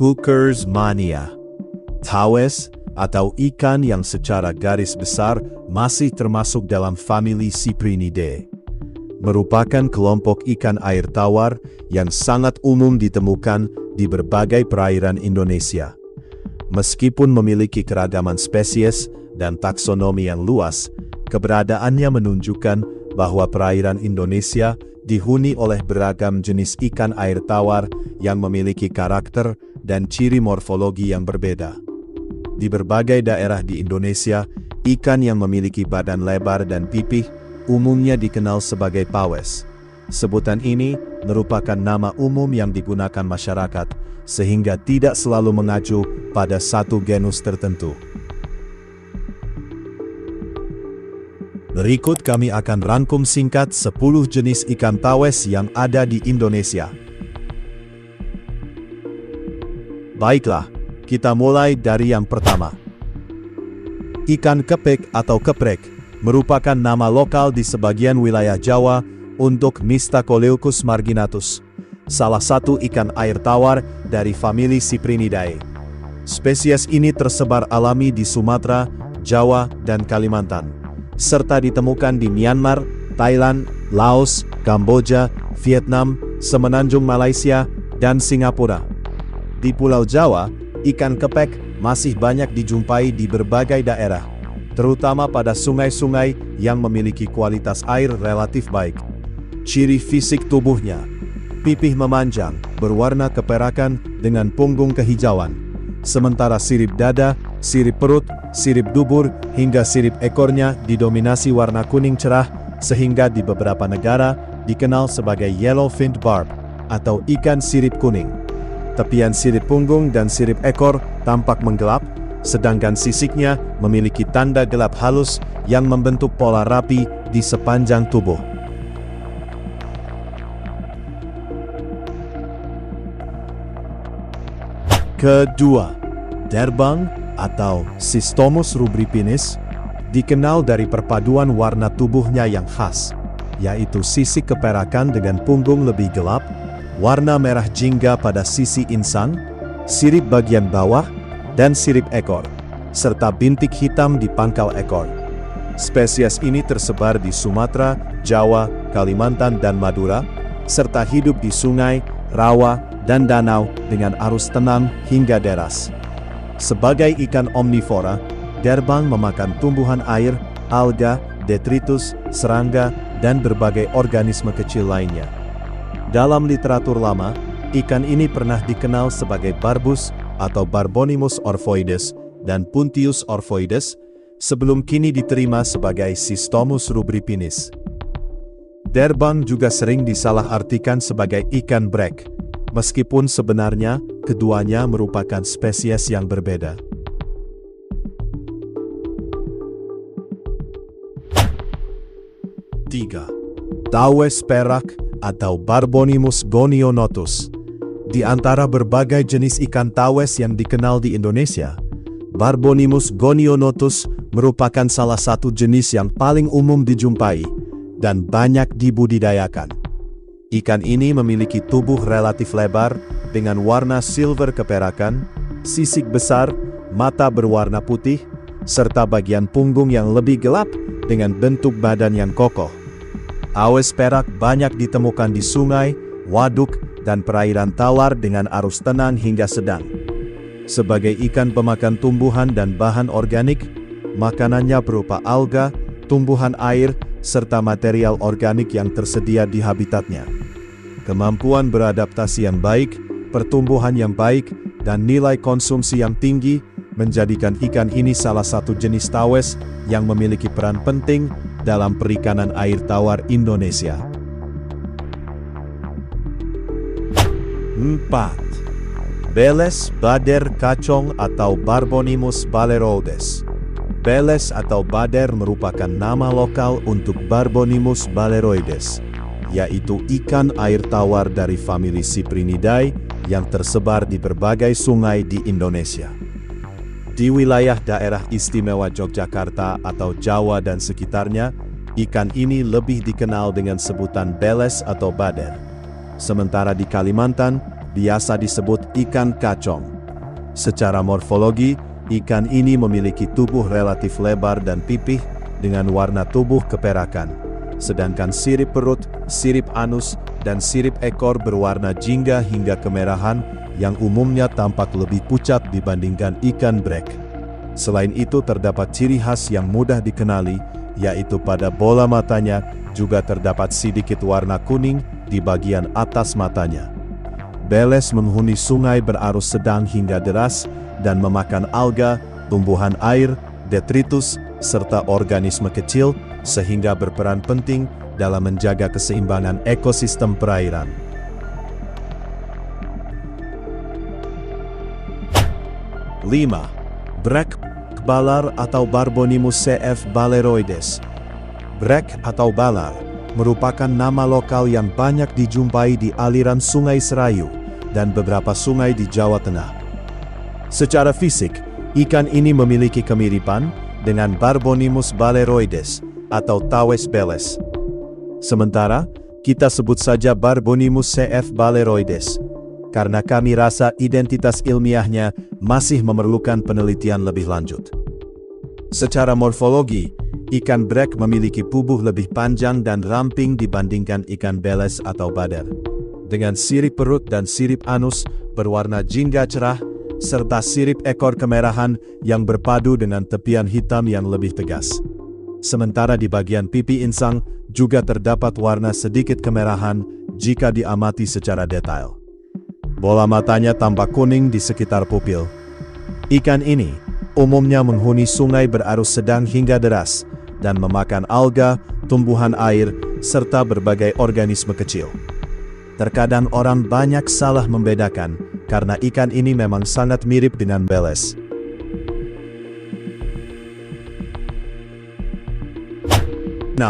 Hookers mania. Tawes atau ikan yang secara garis besar masih termasuk dalam famili Cyprinidae, merupakan kelompok ikan air tawar yang sangat umum ditemukan di berbagai perairan Indonesia. Meskipun memiliki keragaman spesies dan taksonomi yang luas, keberadaannya menunjukkan bahwa perairan Indonesia dihuni oleh beragam jenis ikan air tawar yang memiliki karakter dan ciri morfologi yang berbeda. Di berbagai daerah di Indonesia, ikan yang memiliki badan lebar dan pipih umumnya dikenal sebagai pawes. Sebutan ini merupakan nama umum yang digunakan masyarakat, sehingga tidak selalu mengacu pada satu genus tertentu. Berikut kami akan rangkum singkat 10 jenis ikan tawes yang ada di Indonesia. Baiklah, kita mulai dari yang pertama. Ikan kepek atau keprek merupakan nama lokal di sebagian wilayah Jawa untuk Mystacoeleucus marginatus, salah satu ikan air tawar dari famili Cyprinidae. Spesies ini tersebar alami di Sumatera, Jawa, dan Kalimantan, serta ditemukan di Myanmar, Thailand, Laos, Kamboja, Vietnam, Semenanjung Malaysia, dan Singapura. Di Pulau Jawa, ikan kepek masih banyak dijumpai di berbagai daerah, terutama pada sungai-sungai yang memiliki kualitas air relatif baik. Ciri fisik tubuhnya: pipih memanjang, berwarna keperakan dengan punggung kehijauan, sementara sirip dada, sirip perut, sirip dubur, hingga sirip ekornya didominasi warna kuning cerah, sehingga di beberapa negara dikenal sebagai yellow-finned barb atau ikan sirip kuning. Tepian sirip punggung dan sirip ekor tampak menggelap, sedangkan sisiknya memiliki tanda gelap halus yang membentuk pola rapi di sepanjang tubuh. Kedua, derbang atau Cystomus rubripinis dikenal dari perpaduan warna tubuhnya yang khas, yaitu sisik keperakan dengan punggung lebih gelap, warna merah jingga pada sisi insang, sirip bagian bawah, dan sirip ekor, serta bintik hitam di pangkal ekor. Spesies ini tersebar di Sumatera, Jawa, Kalimantan, dan Madura, serta hidup di sungai, rawa, dan danau dengan arus tenang hingga deras. Sebagai ikan omnivora, derbang memakan tumbuhan air, alga, detritus, serangga, dan berbagai organisme kecil lainnya. Dalam literatur lama, ikan ini pernah dikenal sebagai Barbus atau Barbonimus orphoides dan Puntius orphoides, sebelum kini diterima sebagai Cystomus rubripinis. Derbang juga sering disalahartikan sebagai ikan brek, meskipun sebenarnya keduanya merupakan spesies yang berbeda. Tiga, tawes perak atau Barbonimus gonionotus. Di antara berbagai jenis ikan tawes yang dikenal di Indonesia, Barbonimus gonionotus merupakan salah satu jenis yang paling umum dijumpai dan banyak dibudidayakan. Ikan ini memiliki tubuh relatif lebar dengan warna silver keperakan, sisik besar, mata berwarna putih, serta bagian punggung yang lebih gelap dengan bentuk badan yang kokoh. Tawes perak banyak ditemukan di sungai, waduk, dan perairan tawar dengan arus tenang hingga sedang. Sebagai ikan pemakan tumbuhan dan bahan organik, makanannya berupa alga, tumbuhan air, serta material organik yang tersedia di habitatnya. Kemampuan beradaptasi yang baik, pertumbuhan yang baik, dan nilai konsumsi yang tinggi menjadikan ikan ini salah satu jenis tawes yang memiliki peran penting dalam perikanan air tawar Indonesia. 4. Beles bader kacong atau Barbonimus baleroides. Beles atau bader merupakan nama lokal untuk Barbonimus baleroides, yaitu ikan air tawar dari famili Cyprinidae yang tersebar di berbagai sungai di Indonesia. Di wilayah daerah istimewa Yogyakarta atau Jawa dan sekitarnya, ikan ini lebih dikenal dengan sebutan beles atau bader. Sementara di Kalimantan, biasa disebut ikan kacong. Secara morfologi, ikan ini memiliki tubuh relatif lebar dan pipih dengan warna tubuh keperakan, sedangkan sirip perut, sirip anus, dan sirip ekor berwarna jingga hingga kemerahan yang umumnya tampak lebih pucat dibandingkan ikan brek. Selain itu terdapat ciri khas yang mudah dikenali, yaitu pada bola matanya juga terdapat sedikit warna kuning di bagian atas matanya. Beles menghuni sungai berarus sedang hingga deras dan memakan alga, tumbuhan air, detritus, serta organisme kecil sehingga berperan penting dalam menjaga keseimbangan ekosistem perairan. 5. Brek balar atau Barbonimus cf. baleroides. Brek atau balar merupakan nama lokal yang banyak dijumpai di aliran Sungai Serayu dan beberapa sungai di Jawa Tengah. Secara fisik, ikan ini memiliki kemiripan dengan Barbonimus baleroides atau tawes beles. Sementara, kita sebut saja Barbonimus cf. baleroides, karena kami rasa identitas ilmiahnya masih memerlukan penelitian lebih lanjut. Secara morfologi, ikan brek memiliki tubuh lebih panjang dan ramping dibandingkan ikan beles atau bader, dengan sirip perut dan sirip anus berwarna jingga cerah, serta sirip ekor kemerahan yang berpadu dengan tepian hitam yang lebih tegas. Sementara di bagian pipi insang juga terdapat warna sedikit kemerahan jika diamati secara detail. Bola matanya tampak kuning di sekitar pupil. Ikan ini umumnya menghuni sungai berarus sedang hingga deras dan memakan alga, tumbuhan air, serta berbagai organisme kecil. Terkadang orang banyak salah membedakan karena ikan ini memang sangat mirip dengan beles. 6.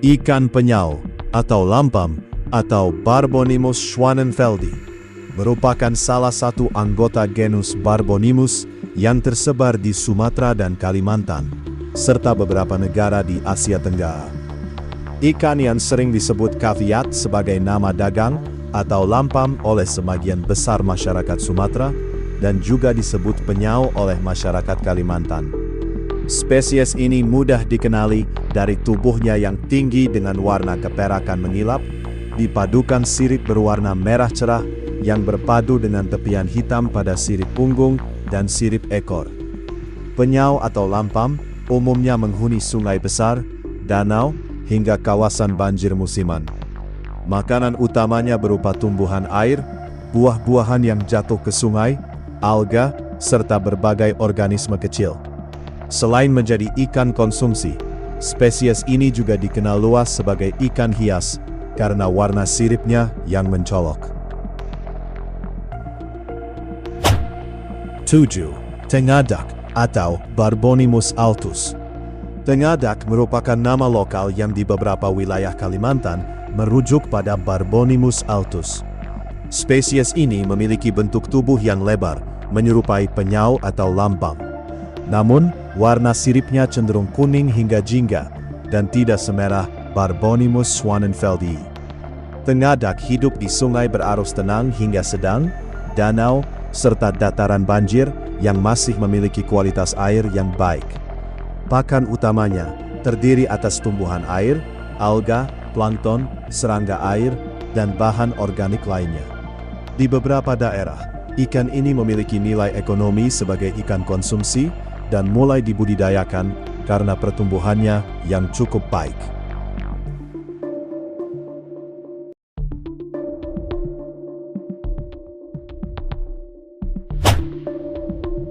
Ikan penyau atau lampam atau Barbonimus schwanenfeldi merupakan salah satu anggota genus Barbonimus yang tersebar di Sumatera dan Kalimantan, serta beberapa negara di Asia Tenggara. Ikan yang sering disebut kaviat sebagai nama dagang atau lampam oleh sebagian besar masyarakat Sumatera dan juga disebut penyau oleh masyarakat Kalimantan. Spesies ini mudah dikenali dari tubuhnya yang tinggi dengan warna keperakan mengilap, dipadukan sirip berwarna merah cerah yang berpadu dengan tepian hitam pada sirip punggung dan sirip ekor. Penyau atau lampam umumnya menghuni sungai besar, danau, hingga kawasan banjir musiman. Makanan utamanya berupa tumbuhan air, buah-buahan yang jatuh ke sungai, alga, serta berbagai organisme kecil. Selain menjadi ikan konsumsi, spesies ini juga dikenal luas sebagai ikan hias karena warna siripnya yang mencolok. 7. Tengadak atau Barbonimus altus. Tengadak merupakan nama lokal yang di beberapa wilayah Kalimantan merujuk pada Barbonimus altus. Spesies ini memiliki bentuk tubuh yang lebar, menyerupai penyau atau lampam. Namun, warna siripnya cenderung kuning hingga jingga dan tidak semerah Barbonimus schwanenfeldi. Tengadak hidup di sungai berarus tenang hingga sedang, danau, serta dataran banjir yang masih memiliki kualitas air yang baik. Pakan utamanya terdiri atas tumbuhan air, alga, plankton, serangga air, dan bahan organik lainnya. Di beberapa daerah, ikan ini memiliki nilai ekonomi sebagai ikan konsumsi dan mulai dibudidayakan karena pertumbuhannya yang cukup baik.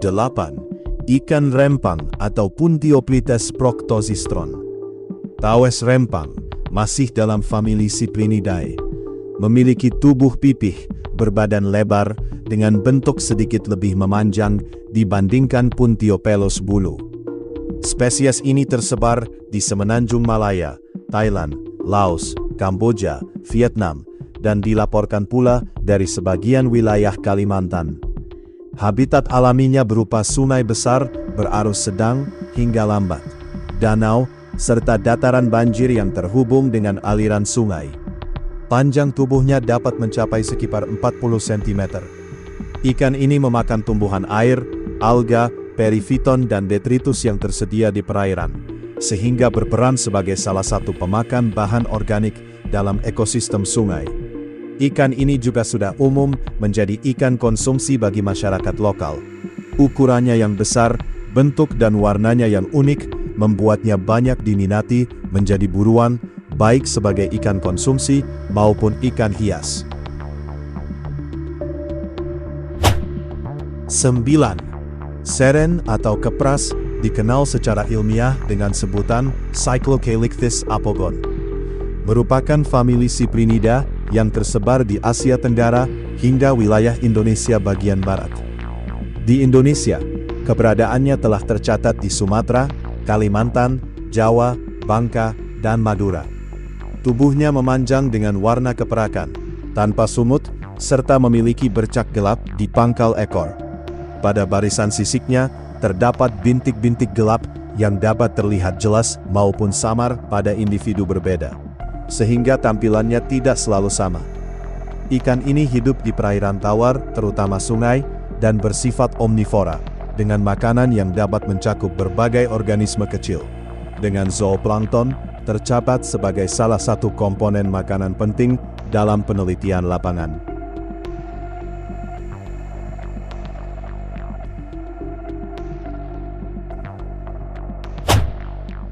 8. Ikan rempang atau Puntioplites proctosistron. Tawes rempang masih dalam famili Cyprinidae. Memiliki tubuh pipih, berbadan lebar, dengan bentuk sedikit lebih memanjang dibandingkan Puntiopelus bulu. Spesies ini tersebar di semenanjung Malaya, Thailand, Laos, Kamboja, Vietnam, dan dilaporkan pula dari sebagian wilayah Kalimantan. Habitat alaminya berupa sungai besar berarus sedang hingga lambat, danau, serta dataran banjir yang terhubung dengan aliran sungai. Panjang tubuhnya dapat mencapai sekitar 40 cm. Ikan ini memakan tumbuhan air, alga, perifiton dan detritus yang tersedia di perairan, sehingga berperan sebagai salah satu pemakan bahan organik dalam ekosistem sungai. Ikan ini juga sudah umum menjadi ikan konsumsi bagi masyarakat lokal. Ukurannya yang besar, bentuk dan warnanya yang unik membuatnya banyak diminati menjadi buruan, baik sebagai ikan konsumsi maupun ikan hias. 9. Seren atau kepras dikenal secara ilmiah dengan sebutan Cyclocalyctis apogon. Merupakan famili Cyprinidae yang tersebar di Asia Tenggara hingga wilayah Indonesia bagian barat. Di Indonesia, keberadaannya telah tercatat di Sumatera, Kalimantan, Jawa, Bangka, dan Madura. Tubuhnya memanjang dengan warna keperakan, tanpa sumut, serta memiliki bercak gelap di pangkal ekor. Pada barisan sisiknya, terdapat bintik-bintik gelap yang dapat terlihat jelas maupun samar pada individu berbeda, sehingga tampilannya tidak selalu sama. Ikan ini hidup di perairan tawar, terutama sungai, dan bersifat omnivora, dengan makanan yang dapat mencakup berbagai organisme kecil. Dengan zooplankton, tercatat sebagai salah satu komponen makanan penting dalam penelitian lapangan.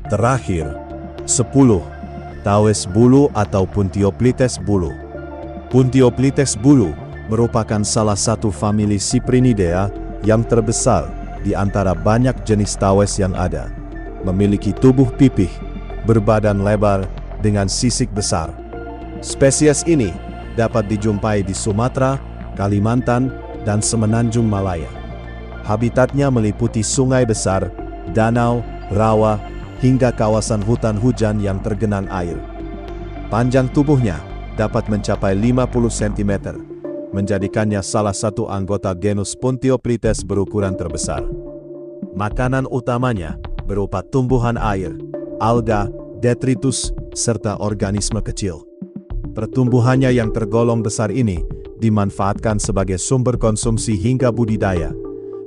Terakhir, 10. Tawes bulu atau Puntioplites bulu. Puntioplites bulu merupakan salah satu famili Cyprinidea yang terbesar di antara banyak jenis tawes yang ada. Memiliki tubuh pipih, berbadan lebar, dengan sisik besar. Spesies ini dapat dijumpai di Sumatera, Kalimantan, dan Semenanjung Malaya. Habitatnya meliputi sungai besar, danau, rawa, hingga kawasan hutan hujan yang tergenang air. Panjang tubuhnya dapat mencapai 50 cm, menjadikannya salah satu anggota genus Puntioplites berukuran terbesar. Makanan utamanya berupa tumbuhan air, alga, detritus, serta organisme kecil. Pertumbuhannya yang tergolong besar ini dimanfaatkan sebagai sumber konsumsi hingga budidaya,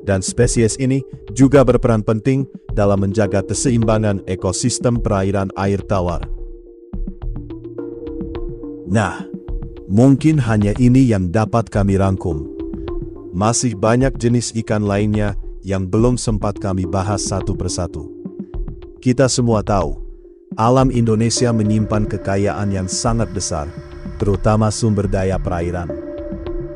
dan spesies ini juga berperan penting dalam menjaga keseimbangan ekosistem perairan air tawar. Nah, mungkin hanya ini yang dapat kami rangkum. Masih banyak jenis ikan lainnya yang belum sempat kami bahas satu persatu. Kita semua tahu, alam Indonesia menyimpan kekayaan yang sangat besar, terutama sumber daya perairan.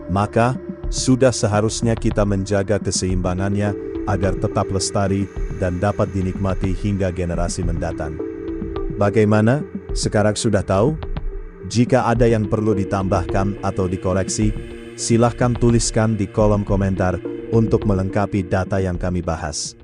Maka, sudah seharusnya kita menjaga keseimbangannya agar tetap lestari dan dapat dinikmati hingga generasi mendatang. Bagaimana? Sekarang sudah tahu? Jika ada yang perlu ditambahkan atau dikoreksi, silahkan tuliskan di kolom komentar untuk melengkapi data yang kami bahas.